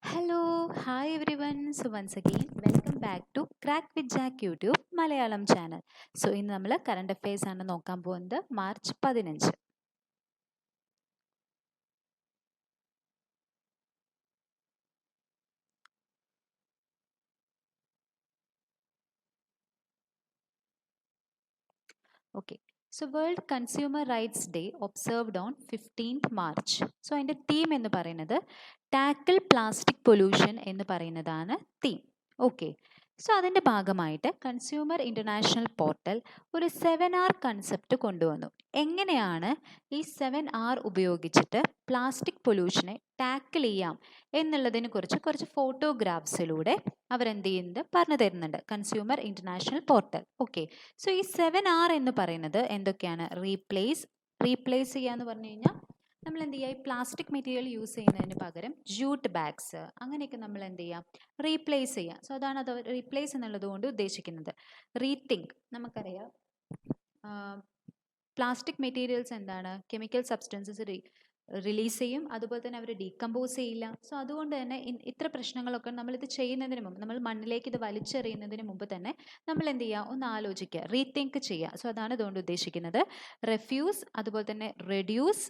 Hello, hi everyone. So once again, welcome back to Crack with Jack YouTube Malayalam channel. So ഇന്ന് നമ്മൾ current affairs ആണ് നോക്കാൻ പോകുന്നത് March 15. Okay, so world consumer rights day observed on 15th March. So അതിൻ്റെ theme എന്ന് പറയുന്നത് tackle plastic pollution എന്ന് പറയുന്നതാണ് തീം. ഓക്കെ, സോ അതിൻ്റെ ഭാഗമായിട്ട് കൺസ്യൂമർ ഇൻ്റർനാഷണൽ പോർട്ടൽ ഒരു 7R കൺസെപ്റ്റ് കൊണ്ടുവന്നു. എങ്ങനെയാണ് ഈ 7R ഉപയോഗിച്ചിട്ട് പ്ലാസ്റ്റിക് പൊല്യൂഷനെ ടാക്കിൾ ചെയ്യാം എന്നുള്ളതിനെ കുറിച്ച് കുറച്ച് ഫോട്ടോഗ്രാഫ്സിലൂടെ അവരെന്ത് ചെയ്യുന്നത് പറഞ്ഞു തരുന്നുണ്ട് consumer international portal. Okay, so ഈ 7R എന്ന് പറയുന്നത് എന്തൊക്കെയാണ്? റീപ്ലേസ് ചെയ്യുക എന്ന് പറഞ്ഞു കഴിഞ്ഞാൽ നമ്മൾ എന്ത് ചെയ്യുക, ഈ പ്ലാസ്റ്റിക് മെറ്റീരിയൽ യൂസ് ചെയ്യുന്നതിന് പകരം ജൂട്ട് ബാഗ്സ് അങ്ങനെയൊക്കെ നമ്മൾ എന്ത് ചെയ്യുക, റീപ്ലേസ് ചെയ്യുക. സോ അതാണ് അത് റീപ്ലേസ് എന്നുള്ളത് കൊണ്ട് ഉദ്ദേശിക്കുന്നത്. റീതിങ്ക്, നമുക്കറിയാം പ്ലാസ്റ്റിക് മെറ്റീരിയൽസ് എന്താണ്, കെമിക്കൽ സബ്സ്റ്റൻസസ് റിലീസ് ചെയ്യും, അതുപോലെ തന്നെ അവർ ഡീകമ്പോസ് ചെയ്യില്ല. സോ അതുകൊണ്ട് തന്നെ ഇത്ര പ്രശ്നങ്ങളൊക്കെ നമ്മളിത് ചെയ്യുന്നതിന് മുമ്പ്, നമ്മൾ മണ്ണിലേക്ക് ഇത് വലിച്ചെറിയുന്നതിന് മുമ്പ് തന്നെ നമ്മൾ എന്ത് ചെയ്യുക, ഒന്ന് ആലോചിക്കുക, റീതിങ്ക് ചെയ്യുക. സോ അതാണ് ഇതുകൊണ്ട് ഉദ്ദേശിക്കുന്നത്. റെഫ്യൂസ്, അതുപോലെ തന്നെ reduce,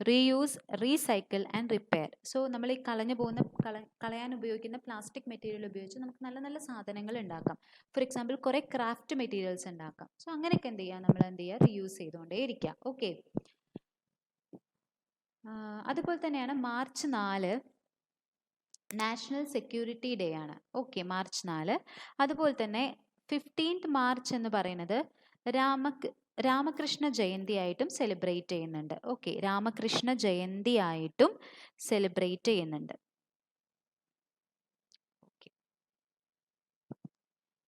reuse, recycle and repair. So നമ്മൾ ഈ കളഞ്ഞു പോകുന്ന കളയാൻ ഉപയോഗിക്കുന്ന പ്ലാസ്റ്റിക് മെറ്റീരിയൽ ഉപയോഗിച്ച് നമുക്ക് നല്ല നല്ല സാധനങ്ങൾ ഉണ്ടാക്കാം. ഫോർ എക്സാമ്പിൾ കുറേ ക്രാഫ്റ്റ് മെറ്റീരിയൽസ് ഉണ്ടാക്കാം. സോ അങ്ങനെയൊക്കെ എന്ത് ചെയ്യുക, നമ്മൾ എന്ത് ചെയ്യുക, റീയൂസ് ചെയ്തുകൊണ്ടേ ഇരിക്കുക. ഓക്കെ, അതുപോലെ തന്നെയാണ് മാർച്ച് 4 നാഷണൽ സെക്യൂരിറ്റി ഡേ ആണ്. Okay, March 4. അതുപോലെ തന്നെ 15th മാർച്ച് എന്ന് പറയുന്നത് രാമകൃഷ്ണ ജയന്തി ആയിട്ടും സെലിബ്രേറ്റ് ചെയ്യുന്നുണ്ട്. ഓക്കെ, രാമകൃഷ്ണ ജയന്തി ആയിട്ടും സെലിബ്രേറ്റ് ചെയ്യുന്നുണ്ട്. ഓക്കെ,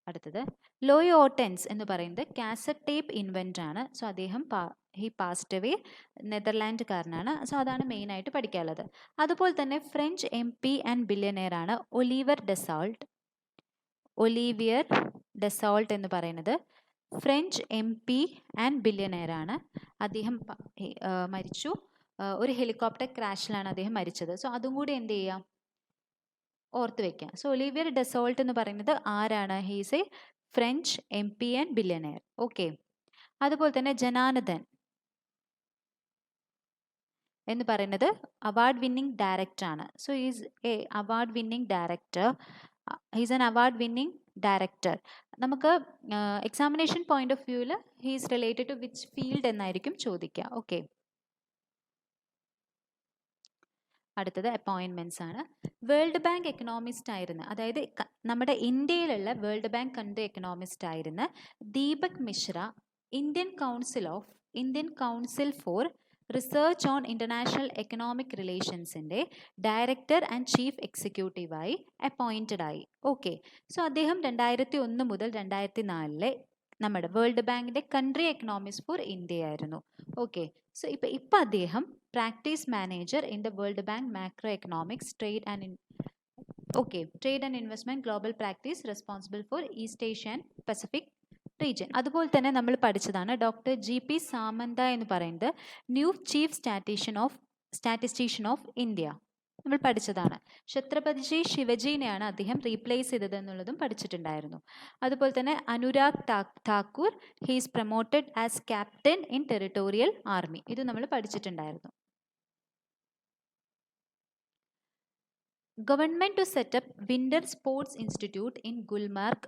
അടുത്തത് ലോയ് ഓട്ടൻസ് എന്ന് പറയുന്നത് കാസറ്റ് ടേപ്പ് ഇൻവെന്റ് ആണ്. സോ അദ്ദേഹം ഹി പാസ്ഡ് അവേ, നെതർലാൻഡുകാരനാണ്. സോ അതാണ് മെയിനായിട്ട് പഠിക്കാനുള്ളത്. അതുപോലെ തന്നെ ഫ്രഞ്ച് MP ആൻഡ് ബില്യനെയർ ആണ് ഒലീവിയർ ഡെസോൾട്ട് എന്ന് പറയുന്നത്. ഫ്രഞ്ച് MP ആൻഡ് ബില്യനെയർ ആണ്. അദ്ദേഹം മരിച്ചു, ഒരു ഹെലികോപ്റ്റർ ക്രാഷിലാണ് അദ്ദേഹം മരിച്ചത്. സോ അതും കൂടി എന്ത് ചെയ്യാം, ഓർത്ത് വെക്കാം. സോ ഒലീവിയർ ഡെസോൾട്ട് എന്ന് പറയുന്നത് ആരാണ്? He's a French MP and billionaire. Okay, അതുപോലെ തന്നെ ജനാനന്ദൻ എന്ന് പറയുന്നത് അവാർഡ് വിന്നിംഗ് ഡയറക്ടർ ആണ്. So is a award winning director. He's an award winning director. നമുക്ക് എക്സാമിനേഷൻ പോയിന്റ് ഓഫ് വ്യൂവിൽ he's related to which field എന്നായിരിക്കും ചോദിക്കുക. ഓക്കെ, അടുത്തത് അപ്പോയിൻമെന്റ്സ് ആണ്. വേൾഡ് ബാങ്ക് എക്കണോമിസ്റ്റ് ആയിരുന്ന, അതായത് നമ്മുടെ ഇന്ത്യയിലുള്ള വേൾഡ് ബാങ്ക് കൺട്രി എക്കണോമിസ്റ്റ് ആയിരുന്ന Deepak Mishra Indian council for research on international economic റിലേഷൻസിൻ്റെ ഡയറക്ടർ ആൻഡ് ചീഫ് എക്സിക്യൂട്ടീവായി അപ്പോയിൻറ്റഡ് ആയി. ഓക്കെ, സോ അദ്ദേഹം 2001 മുതൽ 2004 നമ്മുടെ വേൾഡ് ബാങ്കിൻ്റെ കൺട്രി എക്കണോമിസ്റ്റ് ഫോർ ഇന്ത്യ ആയിരുന്നു. ഓക്കെ, സോ ഇപ്പം അദ്ദേഹം practice manager in the world bank macro economics trade and investment global practice responsible for East Asia and Pacific region. അതുപോലെ തന്നെ നമ്മൾ പഠിച്ചതാണ് ഡോക്ടർ GP സാമന്ത എന്ന് പറയുന്നത് new chief statistician of India. നമ്മൾ പഠിച്ചതാണ്. ഛത്രപതി ശിവജിനെയാണ് അദ്ദേഹം റീപ്ലേസ് ചെയ്തത് എന്നുള്ളതും പഠിച്ചിട്ടുണ്ടായിരുന്നു. അതുപോലെ തന്നെ Anurag Thakur, he's promoted as captain in territorial army. ഇത് നമ്മൾ പഠിച്ചിട്ടുണ്ടായിരുന്നു. Government to setup winter sports institute in Gulmarg,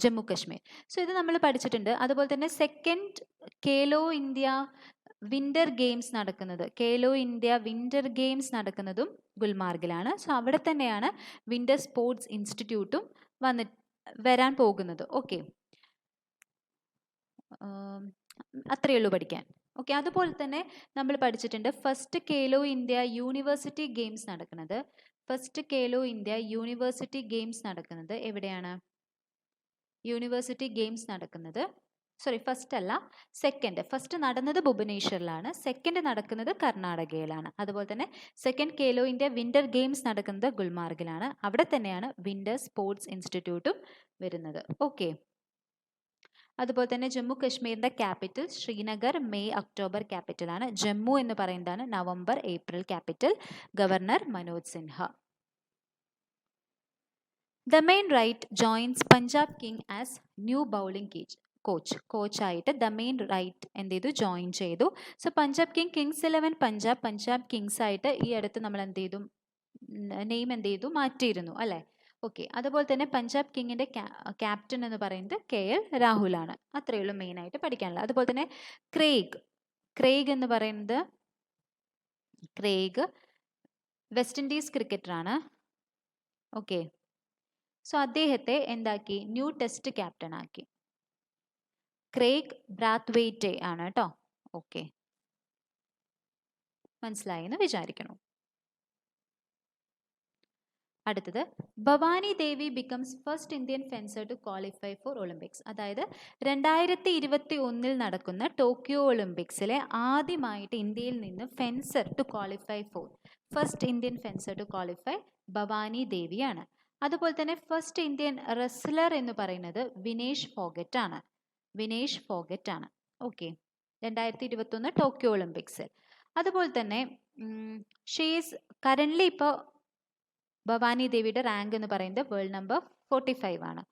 Jammu Kashmir. So ഇത് നമ്മൾ പഠിച്ചിട്ടുണ്ട്. അതുപോലെ തന്നെ second Khelo India winter games നടക്കുന്നതും ഗുൽമാർഗിലാണ്. സോ അവിടെ തന്നെയാണ് വിന്റർ സ്പോർട്സ് ഇൻസ്റ്റിറ്റ്യൂട്ടും വരാൻ പോകുന്നത്. ഓക്കെ, അത്രയേ ഉള്ളൂ പഠിക്കാൻ. ഓക്കെ, അതുപോലെ തന്നെ നമ്മൾ പഠിച്ചിട്ടുണ്ട് first Khelo India university games നടക്കുന്നത് എവിടെയാണ്? ഫസ്റ്റ് നടന്നത് ഭുവനേശ്വറിലാണ്, സെക്കൻഡ് നടക്കുന്നത് കർണാടകയിലാണ്. അതുപോലെ തന്നെ second Khelo India winter games നടക്കുന്നത് ഗുൽമാർഗിലാണ്. അവിടെ തന്നെയാണ് വിന്റർ സ്പോർട്സ് ഇൻസ്റ്റിറ്റ്യൂട്ടും വരുന്നത്. ഓക്കെ, അതുപോലെ തന്നെ ജമ്മു കശ്മീരിൻ്റെ ക്യാപിറ്റൽ ശ്രീനഗർ, മെയ് ഒക്ടോബർ ക്യാപിറ്റലാണ്. ജമ്മു എന്ന് പറയുന്നതാണ് November April capital. Governor Manoj Sinha. Damien Wright joins Punjab King as new bowling കോച്ചായിട്ട് ദ മെയിൻ റൈറ്റ് എന്ത് ചെയ്തു, ജോയിൻ ചെയ്തു. So Punjab Kings 11 Punjab Kings ആയിട്ട് ഈ അടുത്ത് നമ്മൾ എന്ത് ചെയ്തു, നെയിം എന്ത് ചെയ്തു, മാറ്റിയിരുന്നു അല്ലേ. ഓക്കെ. അതുപോലെ തന്നെ പഞ്ചാബ് കിങ്ങിൻ്റെ ക്യാപ്റ്റൻ എന്ന് പറയുന്നത് KL രാഹുലാണ്. അത്രയേ ഉള്ളൂ മെയിനായിട്ട് പഠിക്കാനുള്ളത്. അതുപോലെ തന്നെ ക്രെയ്ഗ് എന്ന് പറയുന്നത് വെസ്റ്റ് ഇൻഡീസ് ക്രിക്കറ്ററാണ്. ഓക്കെ. സോ അദ്ദേഹത്തെ എന്താക്കി, ന്യൂ ടെസ്റ്റ് ക്യാപ്റ്റൻ ആക്കി. ക്രെയ്ഗ് ബ്രാത്ത്വെയ്റ്റ് ആണ് കേട്ടോ. ഓക്കെ, മനസ്സിലായി എന്ന് വിചാരിക്കണം. അടുത്തത് Bhavani Devi becomes first Indian fencer to qualify for Olympics. അതായത് 2021 നടക്കുന്ന ടോക്കിയോ ഒളിമ്പിക്സിലെ ആദ്യമായിട്ട് ഇന്ത്യയിൽ നിന്ന് fencer to qualify for, first Indian fencer to qualify Bhavani ദേവിയാണ്. അതുപോലെ തന്നെ ഫസ്റ്റ് ഇന്ത്യൻ റെസ്ലർ എന്ന് പറയുന്നത് വിനേഷ് ഫോഗറ്റ് ആണ്. ഓക്കെ, 2021 ടോക്കിയോ ഒളിമ്പിക്സിൽ. അതുപോലെ തന്നെ ഷീസ് കറൻ്റ്ലി ഇപ്പോൾ ഭവാനി ദേവിയുടെ റാങ്ക് എന്ന് പറയുന്നത് വേൾഡ് നമ്പർ 45 ആണ്.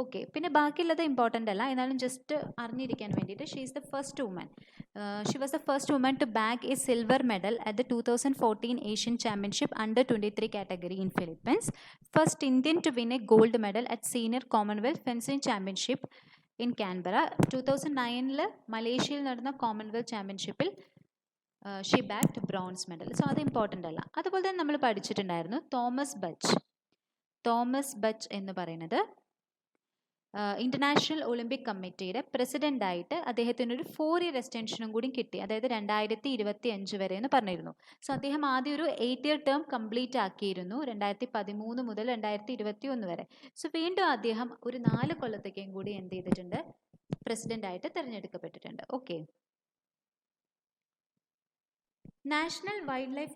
ഓക്കെ, പിന്നെ ബാക്കിയുള്ളത് ഇമ്പോർട്ടൻ്റ് അല്ല, എന്നാലും ജസ്റ്റ് അറിഞ്ഞിരിക്കാൻ വേണ്ടിയിട്ട് she is the first woman. She was the first woman to bag a silver medal at the 2014 Asian championship under 23 category in Philippines. First Indian to win a gold medal at senior Commonwealth fencing championship in Canberra. 2009 മലേഷ്യയിൽ നടന്ന Commonwealth ചാമ്പ്യൻഷിപ്പിൽ she bagged bronze medal. So അത് important അല്ല. അതുപോലെ തന്നെ നമ്മൾ പഠിച്ചിട്ടുണ്ടായിരുന്നു Thomas Butch എന്ന് പറയുന്നത് ഇന്റർനാഷണൽ ഒളിമ്പിക് കമ്മിറ്റിയുടെ പ്രസിഡൻ്റായിട്ട് അദ്ദേഹത്തിന് ഒരു 4 ഇയർ എക്സ്റ്റൻഷനും കൂടി കിട്ടി, അതായത് 2025 വരെ എന്ന് പറഞ്ഞിരുന്നു. സോ അദ്ദേഹം ആദ്യം ഒരു 8 ഇയർ ടേം കംപ്ലീറ്റ് ആക്കിയിരുന്നു 2013 മുതൽ 2021 വരെ. സോ വീണ്ടും അദ്ദേഹം ഒരു 4 കൊല്ലത്തേക്കും കൂടി എന്ത് ചെയ്തിട്ടുണ്ട്, പ്രസിഡൻ്റായിട്ട് തിരഞ്ഞെടുക്കപ്പെട്ടിട്ടുണ്ട്. Okay. National wildlife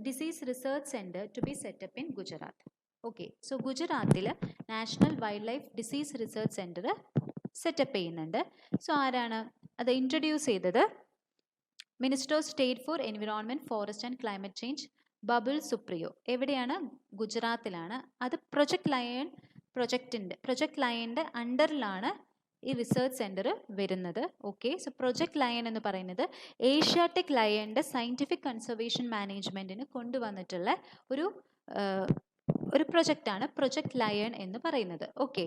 disease research centre to be setup in Gujarat. Okay, so ഗുജറാത്തിൽ national wildlife disease research centre setup ചെയ്യുന്നുണ്ട്. സോ ആരാണ് അത് ഇൻട്രൊഡ്യൂസ് ചെയ്തത്? Minister of state for environment, forest and climate change Babul Supriyo. എവിടെയാണ്? ഗുജറാത്തിലാണ്. അത് project ലയൻ്റെ അണ്ടറിലാണ് ഈ റിസർച്ച് സെൻറ്റർ വരുന്നത്. ഓക്കെ, സോ പ്രൊജക്ട് ലയൺ എന്ന് പറയുന്നത് ഏഷ്യാറ്റിക് ലയണിൻ്റെ സയൻറ്റിഫിക് കൺസർവേഷൻ മാനേജ്മെൻറ്റിന് കൊണ്ടുവന്നിട്ടുള്ള ഒരു പ്രൊജക്റ്റാണ് പ്രൊജക്ട് ലയൺ എന്ന് പറയുന്നത്. ഓക്കെ,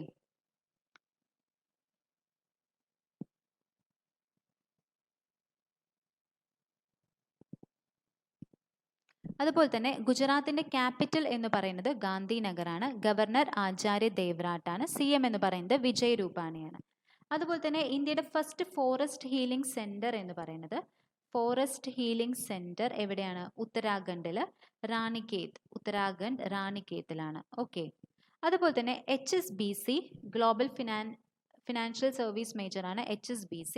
അതുപോലെ തന്നെ ഗുജറാത്തിൻ്റെ ക്യാപിറ്റൽ എന്ന് പറയുന്നത് ഗാന്ധിനഗറാണ്. ഗവർണർ ആചാര്യ ദേവ്രാട്ടാണ്. CM എന്ന് പറയുന്നത് വിജയ് രൂപാണിയാണ്. അതുപോലെ തന്നെ ഇന്ത്യയുടെ ഫസ്റ്റ് ഫോറസ്റ്റ് ഹീലിംഗ് സെൻറ്റർ എന്ന് പറയുന്നത് എവിടെയാണ്? ഉത്തരാഖണ്ഡിൽ റാണിക്കേത്തിലാണ്. ഓക്കെ, അതുപോലെ തന്നെ HSBC ഗ്ലോബൽ ഫിനാൻഷ്യൽ സർവീസ് മേജറാണ്. HSBC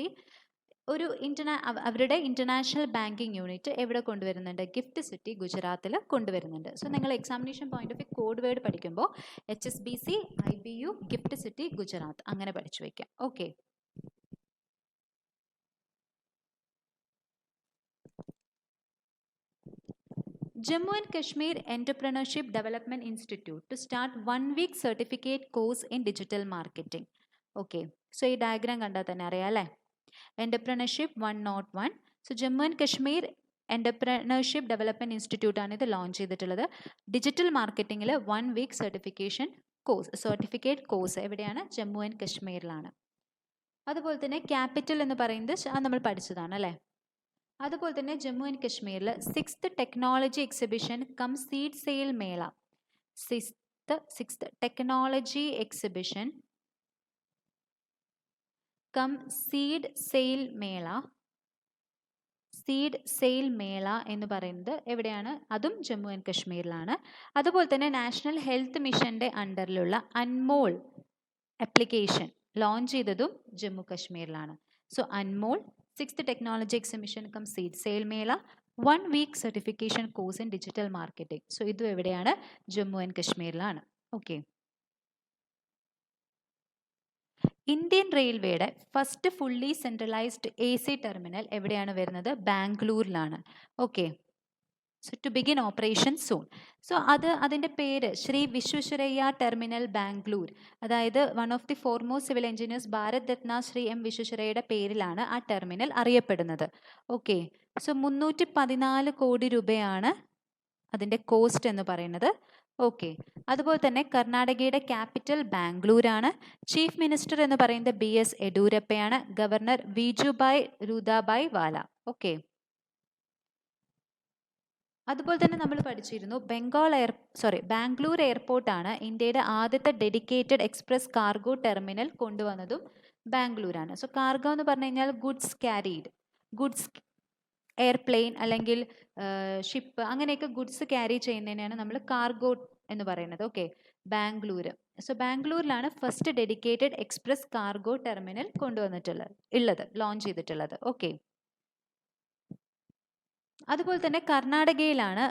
ഒരു അവരുടെ ഇന്റർനാഷണൽ ബാങ്കിങ് യൂണിറ്റ് എവിടെ കൊണ്ടുവരുന്നുണ്ട്? ഗിഫ്റ്റ് സിറ്റി ഗുജറാത്തിൽ കൊണ്ടുവരുന്നുണ്ട്. സോ നിങ്ങൾ examination point of code word പഠിക്കുമ്പോൾ HSBC, IBU, gift city Gujarat അങ്ങനെ പഠിച്ചു വയ്ക്കാം. Okay, Jammu and Kashmir Entrepreneurship Development Institute to start 1-week certificate course in digital marketing. Okay, so ഈ ഡയഗ്രാം കണ്ടാൽ തന്നെ അറിയാം അല്ലേ? Entrepreneurship 101. So Jammu and Kashmir entrepreneurship development institute ആണ് ഇത് ലോഞ്ച് ചെയ്തിട്ടുള്ളത്. ഡിജിറ്റൽ മാർക്കറ്റിങ്ങിൽ 1 വീക്ക് സർട്ടിഫിക്കറ്റ് കോഴ്സ് എവിടെയാണ്? ജമ്മു ആൻഡ് കശ്മീരിലാണ്. അതുപോലെ തന്നെ ക്യാപിറ്റൽ എന്ന് പറയുന്നത് നമ്മൾ പഠിച്ചതാണ് അല്ലേ? അതുപോലെ തന്നെ ജമ്മു ആൻഡ് കശ്മീരിൽ 6th technology exhibition cum seed sale മേള, 6th technology exhibition cum seed sale മേള എന്ന് പറയുന്നത് എവിടെയാണ്? അതും ജമ്മു ആൻഡ് കശ്മീരിലാണ്. അതുപോലെ തന്നെ നാഷണൽ ഹെൽത്ത് മിഷൻ്റെ അണ്ടറിലുള്ള അൻമോൾ ആപ്ലിക്കേഷൻ ലോഞ്ച് ചെയ്തതും ജമ്മു കശ്മീരിലാണ്. So Anmol 6th technology exhibition cum seed sale mela, 1 week certification course in digital marketing. So ഇതും എവിടെയാണ്? ജമ്മു ആൻഡ് കശ്മീരിലാണ്. ഓക്കെ, ഇന്ത്യൻ റെയിൽവേയുടെ first fully centralised AC terminal എവിടെയാണ് വരുന്നത്? ബാംഗ്ലൂരിലാണ്. Okay, so to begin operation soon. So അതിൻ്റെ പേര് ശ്രീ വിശ്വേശ്വരയ്യ ടെർമിനൽ ബാംഗ്ലൂർ, അതായത് one of the foremost civil engineers Bharat Ratna Shri M വിശ്വേശ്വരയ്യയുടെ പേരിലാണ് ആ ടെർമിനൽ അറിയപ്പെടുന്നത്. ഓക്കെ, സോ 314 കോടി രൂപയാണ് അതിൻ്റെ കോസ്റ്റ് എന്ന് പറയുന്നത്. ഓക്കെ, അതുപോലെ തന്നെ കർണാടകയുടെ ക്യാപിറ്റൽ ബാംഗ്ലൂരാണ്. ചീഫ് മിനിസ്റ്റർ എന്ന് പറയുന്നത് BS യെഡ്യൂരപ്പയാണ്. ഗവർണർ വിജുഭായ് രൂദാഭായ് വാല. ഓക്കെ, അതുപോലെ തന്നെ നമ്മൾ പഠിച്ചിരുന്നു ബാംഗ്ലൂർ എയർപോർട്ടാണ് ഇന്ത്യയുടെ ആദ്യത്തെ ഡെഡിക്കേറ്റഡ് എക്സ്പ്രസ് കാർഗോ ടെർമിനൽ കൊണ്ടുവന്നതും ബാംഗ്ലൂരാണ്. സോ കാർഗോ എന്ന് പറഞ്ഞു കഴിഞ്ഞാൽ ഗുഡ്സ് എയർപ്ലെയിൻ അല്ലെങ്കിൽ ഷിപ്പ് അങ്ങനെയൊക്കെ ഗുഡ്സ് ക്യാരി ചെയ്യുന്നതിനാണ് നമ്മൾ കാർഗോ എന്ന് പറയുന്നത്. ഓക്കെ, ബാംഗ്ലൂർ. സോ ബാംഗ്ലൂരിലാണ് first dedicated express cargo terminal launch ചെയ്തിട്ടുള്ളത്. ഓക്കെ, അതുപോലെ തന്നെ കർണാടകയിലാണ്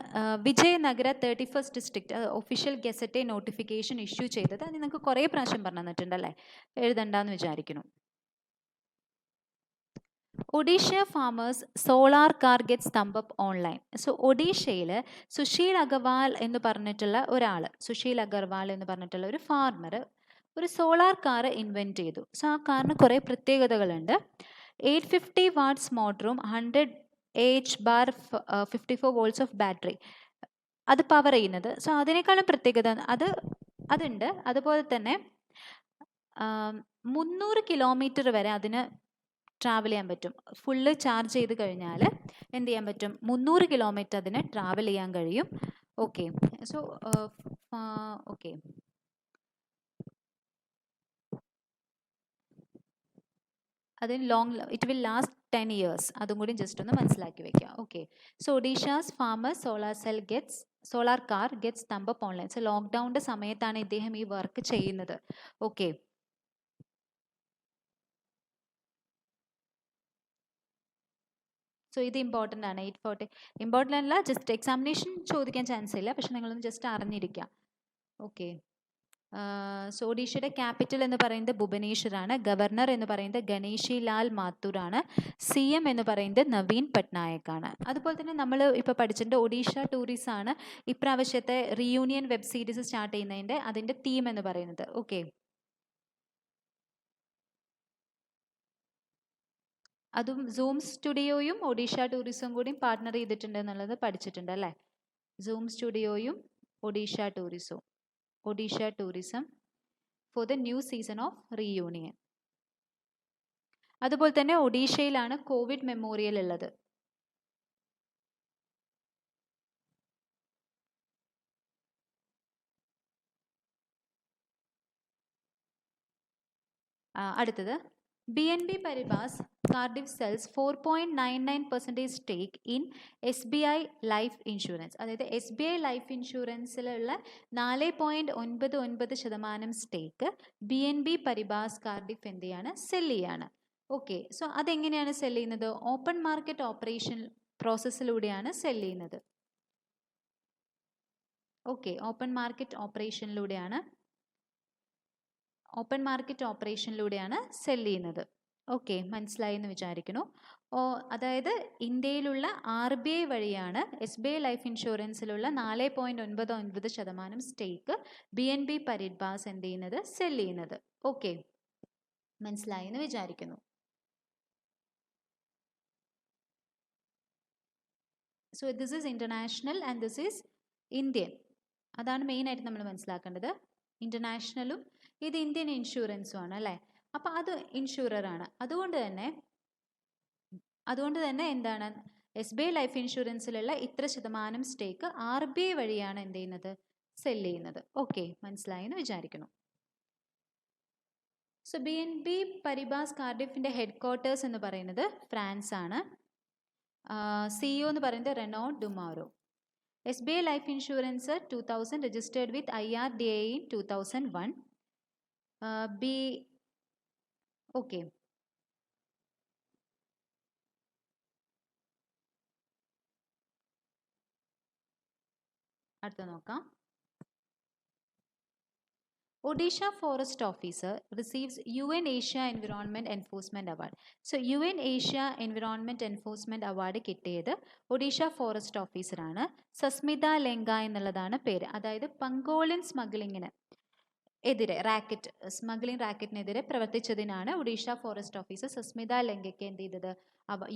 Vijayanagara 31st district official gazette notification issue ചെയ്തത്. അത് നിങ്ങൾക്ക് കുറേ പ്രാവശ്യം പറഞ്ഞു തന്നിട്ടുണ്ടല്ലേ, എഴുതണ്ടെന്ന് വിചാരിക്കുന്നു. Odisha farmer's solar car gets thumb up online. So ഒഡീഷയിൽ സുശീൽ അഗർവാൾ എന്ന് പറഞ്ഞിട്ടുള്ള ഒരു ഫാർമർ ഒരു സോളാർ കാർ ഇൻവെൻറ്റ് ചെയ്തു. സോ ആ കാറിന് കുറേ പ്രത്യേകതകളുണ്ട്. 850 വാട്ട്സ് മോട്ടറും 100 Ah/54 വോൾട്ട്സ് ഓഫ് ബാറ്ററി അത് പവർ ചെയ്യുന്നത്. സോ അതിനേക്കാളും പ്രത്യേകത അതുണ്ട്. അതുപോലെ തന്നെ 300 കിലോമീറ്റർ വരെ അതിന് ട്രാവൽ ചെയ്യാൻ പറ്റും. ഫുള്ള് ചാർജ് ചെയ്ത് കഴിഞ്ഞാൽ എന്ത് ചെയ്യാൻ പറ്റും? 300 കിലോമീറ്റർ അതിന് ട്രാവൽ ചെയ്യാൻ കഴിയും. ഓക്കെ, സോ ഓക്കെ, അതിന് ഇറ്റ് വിൽ ലാസ്റ്റ് 10 years. അതും കൂടി ജസ്റ്റ് ഒന്ന് മനസ്സിലാക്കി വെക്കാം. Okay, so Odisha's farmer solar car gets thumb up online. So ലോക്ക്ഡൗണിൻ്റെ സമയത്താണ് ഇദ്ദേഹം ഈ വർക്ക് ചെയ്യുന്നത്. ഓക്കെ, സോ ഇത് ഇമ്പോർട്ടൻ്റ് ആണ്. 840 ഇമ്പോർട്ടൻ്റ് അല്ല, ജസ്റ്റ് എക്സാമിനേഷൻ ചോദിക്കാൻ ചാൻസ് ഇല്ല, പക്ഷെ നിങ്ങളൊന്ന് ജസ്റ്റ് അറിഞ്ഞിരിക്കാം. ഓക്കെ, സോ ഒഡീഷയുടെ ക്യാപിറ്റൽ എന്ന് പറയുന്നത് ഭുവനേശ്വറാണ്. ഗവർണർ എന്ന് പറയുന്നത് ഗണേഷി ലാൽ മാത്തൂറാണ്. CM എന്ന് പറയുന്നത് നവീൻ പട്നായക് ആണ്. അതുപോലെ തന്നെ നമ്മൾ ഇപ്പോൾ പഠിച്ചിട്ടുണ്ട് ഒഡീഷ ടൂറിസം ആണ് ഇപ്രാവശ്യത്തെ റീയൂണിയൻ വെബ് സീരീസ് സ്റ്റാർട്ട് ചെയ്യുന്നതിൻ്റെ അതിൻ്റെ തീം എന്ന് പറയുന്നത്. ഓക്കെ, അതും സൂം സ്റ്റുഡിയോയും ഒഡീഷ ടൂറിസവും കൂടി പാർട്ട്ണർ ചെയ്തിട്ടുണ്ട് എന്നുള്ളത് പഠിച്ചിട്ടുണ്ട് അല്ലേ? സൂം സ്റ്റുഡിയോയും Odisha tourism for the new season of reunion. അതുപോലെ തന്നെ ഒഡീഷയിലാണ് കോവിഡ് മെമ്മോറിയൽ ഉള്ളത്. അടുത്തത് BNB Paribas Cardiff sells 4.99% stake in SBI life insurance. അതായത് SBI ലൈഫ് ഇൻഷുറൻസിലുള്ള 4.99% സ്റ്റേക്ക് BNB Paribas Cardiff എന്ത് ചെയ്യാണ്? സെല്ല് ചെയ്യാണ്. ഓക്കെ, സോ അതെങ്ങനെയാണ് സെല്ല് ചെയ്യുന്നത്? ഓപ്പൺ മാർക്കറ്റ് പ്രോസസ്സിലൂടെയാണ് സെല്ല് ചെയ്യുന്നത്. ഓക്കെ, ഓപ്പൺ മാർക്കറ്റ് ഓപ്പറേഷനിലൂടെയാണ് സെല്ല് ചെയ്യുന്നത്. ഓക്കെ, മനസ്സിലായി എന്ന് വിചാരിക്കുന്നു. അതായത് ഇന്ത്യയിലുള്ള RBI വഴിയാണ് SBI ലൈഫ് ഇൻഷുറൻസിലുള്ള 4.99% സ്റ്റേക്ക് BNB Paribas എന്ത് ചെയ്യുന്നത്? സെല്ല് ചെയ്യുന്നത്. ഓക്കെ, മനസ്സിലായി എന്ന് വിചാരിക്കുന്നു. So this is international and this is Indian. അതാണ് മെയിനായിട്ട് നമ്മൾ മനസ്സിലാക്കേണ്ടത്. ഇൻ്റർനാഷണലും ഇത് ഇന്ത്യൻ ഇൻഷുറൻസും ആണ് അല്ലേ? അപ്പോൾ അത് ഇൻഷുററാണ്. അതുകൊണ്ട് തന്നെ എന്താണ്? SBI ലൈഫ് ഇൻഷുറൻസിലുള്ള ഇത്ര ശതമാനം സ്റ്റേക്ക് RBI വഴിയാണ് എന്ത് ചെയ്യുന്നത്? സെല്ല് ചെയ്യുന്നത്. ഓക്കെ, മനസ്സിലായി എന്ന് വിചാരിക്കുന്നു. സോ BNB Paribas കാർഡിഫിൻ്റെ ഹെഡ് ക്വാർട്ടേഴ്സ് എന്ന് പറയുന്നത് ഫ്രാൻസ് ആണ്. CEO എന്ന് പറയുന്നത് Renaud Dumora. SBI life insurance 2000 registered with IRDA in 2001. Okay, അടുത്ത നോക്കാം. Odisha Forest Officer receives UN Asia Environment Enforcement Award. So UN Asia Environment Enforcement Award കിട്ടിയത് Odisha forest ഓഫീസറാണ്. സസ്മിത ലെങ്ക എന്നുള്ളതാണ് പേര്. അതായത് പങ്കോളിൻ എതിരെ സ്മഗ്ലിംഗ് റാക്കറ്റിനെതിരെ പ്രവർത്തിച്ചതിനാണ് ഒഡീഷ ഫോറസ്റ്റ് ഓഫീസർ സസ്മിത ലെങ്കയ്ക്ക് എന്ത് ചെയ്തത്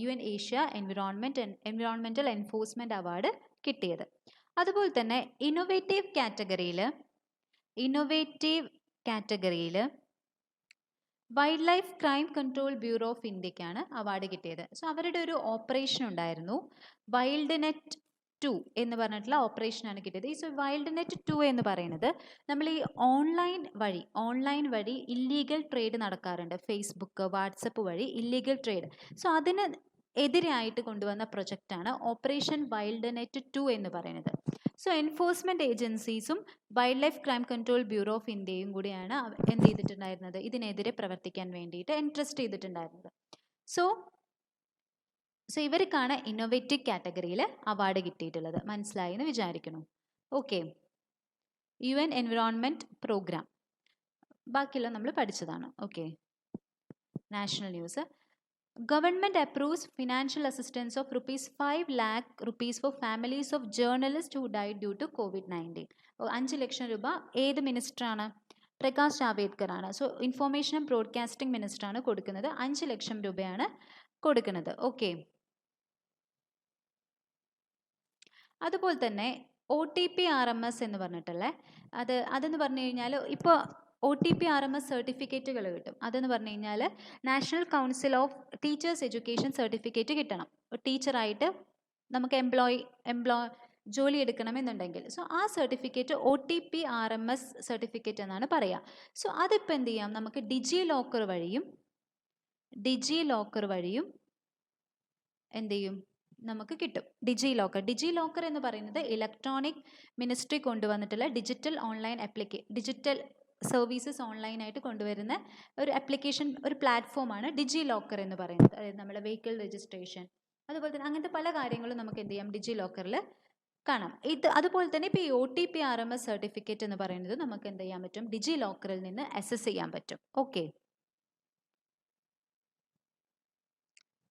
UN Asia environmental enforcement award കിട്ടിയത്. അതുപോലെ തന്നെ ഇന്നോവേറ്റീവ് കാറ്റഗറിയിൽ wildlife crime control bureau of ഇന്ത്യക്കാണ് അവാർഡ് കിട്ടിയത്. സോ അവരുടെ ഒരു ഓപ്പറേഷൻ ഉണ്ടായിരുന്നു, വൈൽഡ് നെറ്റ് 2 എന്ന് പറഞ്ഞിട്ടുള്ള ഓപ്പറേഷനാണ് കിട്ടിയത്. ഈ വൈൽഡ് നെറ്റ് 2 എന്ന് പറയുന്നത് നമ്മൾ ഈ ഓൺലൈൻ വഴി ഇല്ലീഗൽ ട്രേഡ് നടക്കാറുണ്ട്, ഫേസ്ബുക്ക് വാട്സപ്പ് വഴി ഇല്ലീഗൽ ട്രേഡ്. സോ അതിന് എതിരായിട്ട് കൊണ്ടുവന്ന പ്രൊജക്റ്റാണ് ഓപ്പറേഷൻ വൈൽഡ് നെറ്റ് 2 എന്ന് പറയുന്നത്. സോ എൻഫോഴ്സ്മെന്റ് ഏജൻസീസും wildlife crime control bureau of ഇന്ത്യയും കൂടിയാണ് എന്ത് ചെയ്തിട്ടുണ്ടായിരുന്നത്, ഇതിനെതിരെ പ്രവർത്തിക്കാൻ വേണ്ടിയിട്ട് ഇൻട്രസ്റ്റ് ചെയ്തിട്ടുണ്ടായിരുന്നത്. സോ ഇവർക്കാണ് ഇന്നോവേറ്റീവ് കാറ്റഗറിയിൽ അവാർഡ് കിട്ടിയിട്ടുള്ളത്. മനസ്സിലായി എന്ന് വിചാരിക്കുന്നു. ഓക്കെ, UN എൻവിറോൺമെന്റ് പ്രോഗ്രാം ബാക്കിയുള്ള നമ്മൾ പഠിച്ചതാണ്. Okay, national news. Government approves financial assistance of ₹5 lakh for families of journalists who died due to COVID-19. 5 ലക്ഷം രൂപ ഏത് മിനിസ്റ്ററാണ്? പ്രകാശ് ജാവേദ്കർ ആണ്. സോ ഇൻഫോർമേഷൻ ആൻഡ് ബ്രോഡ്കാസ്റ്റിംഗ് മിനിസ്റ്ററാണ് കൊടുക്കുന്നത്. 5 ലക്ഷം രൂപയാണ് കൊടുക്കുന്നത്. ഓക്കെ, അതുപോലെ തന്നെ OTP-RMS എന്ന് പറഞ്ഞിട്ടുള്ള അതെന്ന് പറഞ്ഞു കഴിഞ്ഞാൽ ഇപ്പോൾ OTP-RMS സർട്ടിഫിക്കറ്റുകൾ കിട്ടും. അതെന്ന് പറഞ്ഞു കഴിഞ്ഞാൽ national council of teachers education certificate കിട്ടണം. ടീച്ചറായിട്ട് നമുക്ക് ജോലി എടുക്കണമെന്നുണ്ടെങ്കിൽ സോ ആ സർട്ടിഫിക്കറ്റ് OTP-RMS സർട്ടിഫിക്കറ്റ് എന്നാണ് പറയുക. സോ അതിപ്പോൾ എന്ത് ചെയ്യാം, നമുക്ക് ഡിജി ലോക്കർ വഴിയും എന്ത് ചെയ്യും, നമുക്ക് കിട്ടും. ഡിജി ലോക്കർ എന്ന് പറയുന്നത് ഇലക്ട്രോണിക് മിനിസ്ട്രി കൊണ്ടുവന്നിട്ടുള്ള ഡിജിറ്റൽ സർവീസസ് ഓൺലൈനായിട്ട് കൊണ്ടുവരുന്ന ഒരു ആപ്ലിക്കേഷൻ, ഒരു പ്ലാറ്റ്ഫോമാണ് ഡിജി ലോക്കർ എന്ന് പറയുന്നത്. അതായത് നമ്മുടെ വെഹിക്കിൾ രജിസ്ട്രേഷൻ അതുപോലെ തന്നെ അങ്ങനത്തെ പല കാര്യങ്ങളും നമുക്ക് എന്ത് ചെയ്യാം, ഡിജി ലോക്കറിൽ കാണാം. അതുപോലെ തന്നെ ഇപ്പോൾ ഈ OTP-RMS സർട്ടിഫിക്കറ്റ് എന്ന് പറയുന്നത് നമുക്ക് എന്ത് ചെയ്യാൻ പറ്റും, ഡിജി ലോക്കറിൽ നിന്ന് അക്സസ് ചെയ്യാൻ പറ്റും. Okay,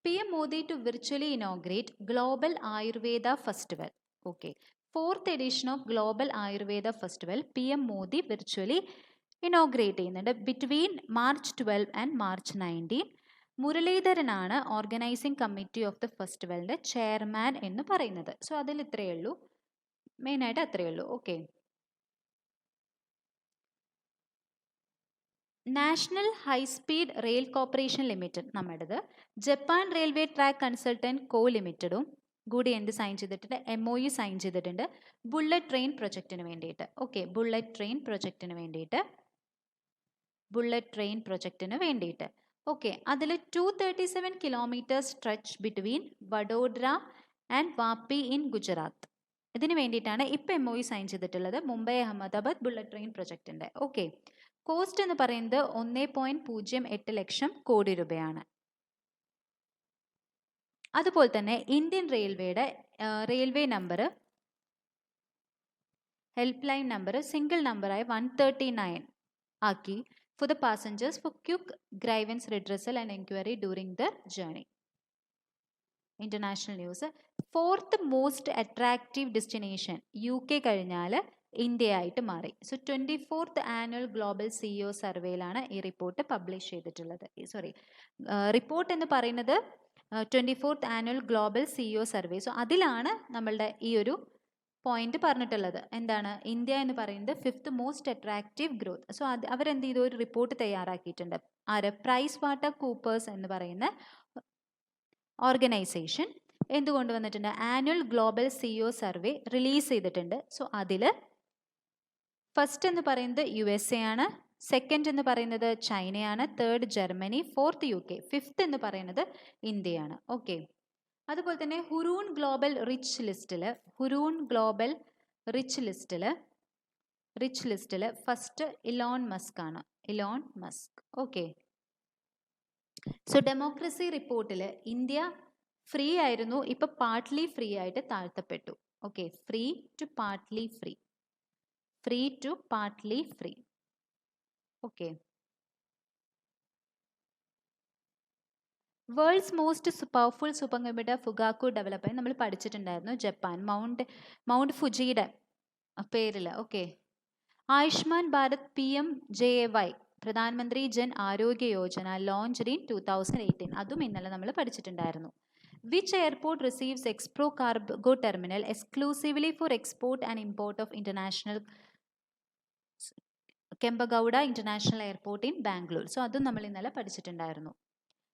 PM Modi to virtually inaugurate Global Ayurveda Festival. Okay, 4th edition of Global Ayurveda Festival PM Modi virtually inaugurate ചെയ്യുന്നുണ്ട് between March 12 and March 19. മുരളീധരനാണ് ഓർഗനൈസിംഗ് കമ്മിറ്റി ഓഫ് ദ ഫെസ്റ്റിവലിൻ്റെ ചെയർമാൻ എന്ന് പറയുന്നത്. സോ അതിൽ ഇത്രയേ ഉള്ളൂ, മെയിനായിട്ട് അത്രയേ ഉള്ളൂ. Okay, national high speed rail corporation limited നമ്മുടേത് Japan railway track consultant co ലിമിറ്റഡും കൂടി സൈൻ ചെയ്തിട്ടുണ്ട്, MOU സൈൻ ചെയ്തിട്ടുണ്ട് ബുള്ളറ്റ് ട്രെയിൻ പ്രൊജക്റ്റിന് വേണ്ടിയിട്ട്. ഓക്കെ, ബുള്ളറ്റ് ട്രെയിൻ പ്രൊജക്റ്റിന് വേണ്ടിയിട്ട്. ഓക്കെ, അതിൽ 237 kilometre stretch between Vadodara and Vapi in Gujarat. ഇതിന് വേണ്ടിയിട്ടാണ് ഇപ്പോൾ MOU സൈൻ ചെയ്തിട്ടുള്ളത്, Mumbai Ahmedabad bullet train പ്രൊജക്റ്റിൻ്റെ. Okay, cost എന്ന് പറയുന്നത് 1.08 ലക്ഷം കോടി രൂപയാണ്. അതുപോലെ തന്നെ ഇന്ത്യൻ റെയിൽവേയുടെ railway number, help line number single നമ്പറായ 139 ആക്കി for the passengers for quick grievance redressal and inquiry during their journey. International news. 4th most attractive destination UK കഴിഞ്ഞാൽ ഇന്ത്യ ആയിട്ട് മാറി. So 24th annual global CEO സർവേയിലാണ് ഈ report publish ചെയ്തിട്ടുള്ളത്. Report എന്ന് പറയുന്നത് 24th annual global CEO survey. So അതിലാണ് നമ്മളുടെ ഈ ഒരു പോയിന്റ് പറഞ്ഞിട്ടുള്ളത്. എന്താണ്, ഇന്ത്യ എന്ന് പറയുന്നത് 5th most attractive growth. So അവരെന്ത് ചെയ്തു, ഒരു റിപ്പോർട്ട് തയ്യാറാക്കിയിട്ടുണ്ട്. പ്രൈസ് വാട്ടർ കൂപ്പേഴ്സ് എന്ന് പറയുന്ന ഓർഗനൈസേഷൻ എന്തുകൊണ്ട് വന്നിട്ടുണ്ട്, annual global CEO survey release ചെയ്തിട്ടുണ്ട്. സോ അതിൽ ഫസ്റ്റ് എന്ന് പറയുന്നത് USA ആണ്, സെക്കൻഡ് എന്ന് പറയുന്നത് ചൈനയാണ്, third Germany, fourth UK, fifth എന്ന് പറയുന്നത് ഇന്ത്യയാണ്. ഓക്കെ, അതുപോലെ തന്നെ ഹുറൂൺ ഗ്ലോബൽ റിച്ച് ലിസ്റ്റിൽ ഫസ്റ്റ് ഇലോൺ മസ്ക് ആണ്. ഓക്കെ, സോ ഡെമോക്രസി റിപ്പോർട്ടിൽ ഇന്ത്യ ഫ്രീ ആയിരുന്നു, ഇപ്പൊ പാർട്ട്ലി ഫ്രീ ആയിട്ട് താഴ്ത്തപ്പെട്ടു. Okay, free to partly free. Okay. World's most powerful super computer Fugaku developer നമ്മൾ പഠിച്ചിട്ടുണ്ടായിരുന്നു. ജപ്പാൻ മൗണ്ട് ഫുജിയുടെ പേരിൽ. ഓക്കെ. ആയുഷ്മാൻ ഭാരത് PMJAY പ്രധാനമന്ത്രി ജൻ ആരോഗ്യ യോജന ലോഞ്ച്ഡ് ഇൻ 2018. അതും ഇന്നലെ നമ്മൾ പഠിച്ചിട്ടുണ്ടായിരുന്നു. Which airport receives express cargo terminal exclusively for export and import of international Kempegowda international airport in Bangalore. So അതും നമ്മൾ ഇന്നലെ പഠിച്ചിട്ടുണ്ടായിരുന്നു.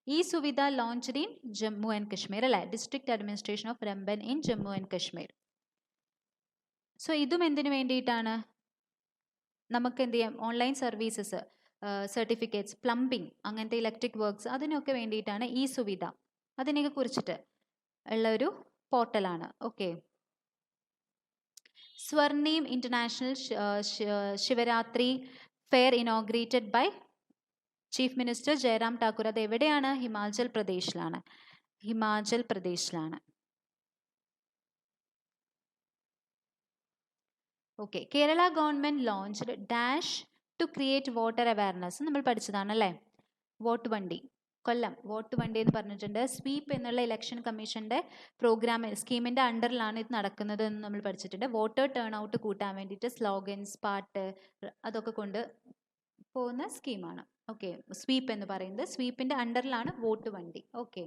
ഈ Suvidha launched in Jammu and Kashmir അല്ലെ, district administration of Ramban in Jammu and Kashmir. So ഇതും എന്തിനു വേണ്ടിയിട്ടാണ്? നമുക്ക് എന്ത് ചെയ്യാം, ഓൺലൈൻ സർവീസസ്, സർട്ടിഫിക്കറ്റ്സ്, പ്ലംബിംഗ്, അങ്ങനത്തെ ഇലക്ട്രിക് വർക്ക്സ്, അതിനൊക്കെ വേണ്ടിയിട്ടാണ് ഈ സുവിധ. അതിനെയൊക്കെ കുറിച്ചിട്ട് ഉള്ള ഒരു പോർട്ടലാണ്. Okay. Swarnim international Shivaratri fair inaugurated by chief minister Jairam Thakur. അത് എവിടെയാണ്? ഹിമാചൽ പ്രദേശിലാണ്. Okay. Kerala government launched dash to create voter awareness. നമ്മൾ പഠിച്ചതാണല്ലേ. വോട്ട് വണ്ടി, കൊല്ലം വോട്ട് വണ്ടി എന്ന് പറഞ്ഞിട്ടുണ്ട്. സ്വീപ്പ് എന്നുള്ള ഇലക്ഷൻ കമ്മീഷന്റെ പ്രോഗ്രാം സ്കീമിന്റെ അണ്ടറിലാണ് ഇത് നടക്കുന്നത് എന്ന് നമ്മൾ പഠിച്ചിട്ടുണ്ട്. വോട്ടർ ടേൺ ഔട്ട് കൂട്ടാൻ വേണ്ടിയിട്ട് സ്ലോഗൻസ്, പാട്ട്, അതൊക്കെ കൊണ്ട് പോകുന്ന സ്കീമാണ്. ഓക്കെ. സ്വീപ്പ് എന്ന് പറയുന്നത്, സ്വീപ്പിന്റെ അണ്ടറിലാണ് വോട്ട് വണ്ടി. Okay.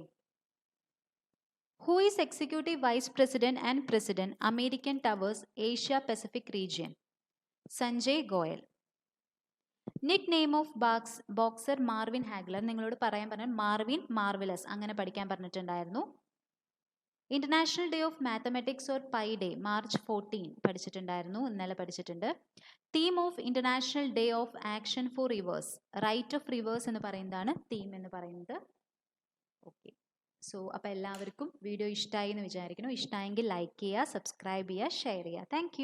Who is Executive Vice President and President, American Towers, Asia Pacific Region? Sanjay Goyal. Nickname of boxer Marvin Hagler. നിങ്ങളോട് പറയാൻ പറഞ്ഞ മാർവിൻ മാർവലസ്, അങ്ങനെ പഠിക്കാൻ പറഞ്ഞിട്ടുണ്ടായിരുന്നു. International day of mathematics or pi day March 14 പഠിച്ചിട്ടുണ്ടായിരുന്നു, ഇന്നലെ പഠിച്ചിട്ടുണ്ട്. Theme of international day of action for rivers, right of rivers എന്ന് പറയുന്നതാണ് തീം എന്ന് പറയുന്നത്. ഓക്കെ. സോ അപ്പോൾ എല്ലാവർക്കും വീഡിയോ ഇഷ്ടമായി എന്ന് വിചാരിക്കുന്നു. ഇഷ്ടമായെങ്കിൽ ലൈക്ക് ചെയ്യുക, സബ്സ്ക്രൈബ് ചെയ്യുക, ഷെയർ ചെയ്യുക. താങ്ക്